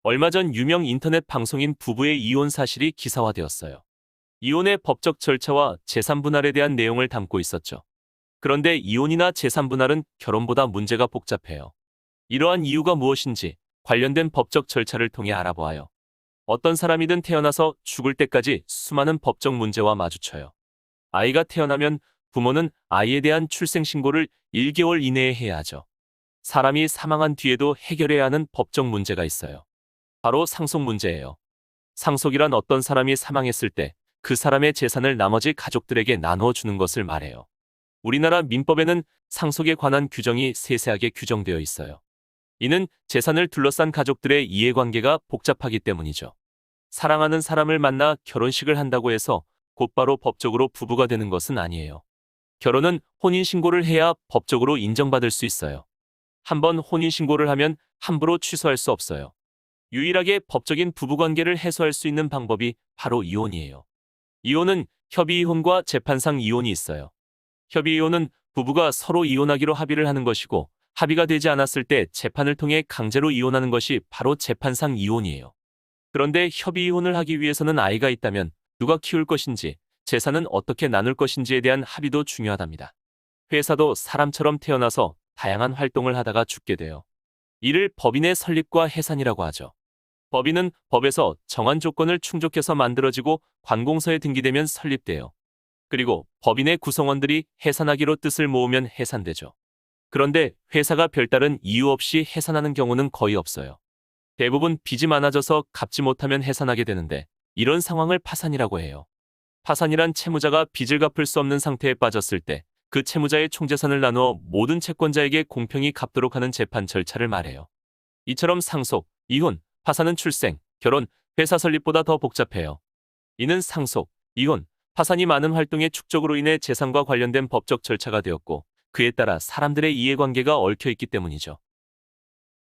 얼마 전 유명 인터넷 방송인 부부의 이혼 사실이 기사화되었어요. 이혼의 법적 절차와 재산 분할에 대한 내용을 담고 있었죠. 그런데 이혼이나 재산 분할은 결혼보다 문제가 복잡해요. 이러한 이유가 무엇인지 관련된 법적 절차를 통해 알아보아요. 어떤 사람이든 태어나서 죽을 때까지 수많은 법적 문제와 마주쳐요. 아이가 태어나면 부모는 아이에 대한 출생신고를 1개월 이내에 해야 하죠. 사람이 사망한 뒤에도 해결해야 하는 법적 문제가 있어요. 바로 상속 문제예요. 상속이란 어떤 사람이 사망했을 때 그 사람의 재산을 나머지 가족들에게 나누어 주는 것을 말해요. 우리나라 민법에는 상속에 관한 규정이 세세하게 규정되어 있어요. 이는 재산을 둘러싼 가족들의 이해관계가 복잡하기 때문이죠. 사랑하는 사람을 만나 결혼식을 한다고 해서 곧바로 법적으로 부부가 되는 것은 아니에요. 결혼은 혼인신고를 해야 법적으로 인정받을 수 있어요. 한번 혼인신고를 하면 함부로 취소할 수 없어요. 유일하게 법적인 부부관계를 해소할 수 있는 방법이 바로 이혼이에요. 이혼은 협의이혼과 재판상 이혼이 있어요. 협의이혼은 부부가 서로 이혼하기로 합의를 하는 것이고, 합의가 되지 않았을 때 재판을 통해 강제로 이혼하는 것이 바로 재판상 이혼이에요. 그런데 협의이혼을 하기 위해서는 아이가 있다면 누가 키울 것인지, 재산은 어떻게 나눌 것인지에 대한 합의도 중요하답니다. 회사도 사람처럼 태어나서 다양한 활동을 하다가 죽게 돼요. 이를 법인의 설립과 해산이라고 하죠. 법인은 법에서 정한 조건을 충족해서 만들어지고 관공서에 등기되면 설립돼요. 그리고 법인의 구성원들이 해산하기로 뜻을 모으면 해산되죠. 그런데 회사가 별다른 이유 없이 해산하는 경우는 거의 없어요. 대부분 빚이 많아져서 갚지 못하면 해산하게 되는데, 이런 상황을 파산이라고 해요. 파산이란 채무자가 빚을 갚을 수 없는 상태에 빠졌을 때 그 채무자의 총재산을 나누어 모든 채권자에게 공평히 갚도록 하는 재판 절차를 말해요. 이처럼 상속, 이혼, 파산은 출생, 결혼, 회사 설립보다 더 복잡해요. 이는 상속, 이혼, 파산이 많은 활동의 축적으로 인해 재산과 관련된 법적 절차가 되었고, 그에 따라 사람들의 이해관계가 얽혀 있기 때문이죠.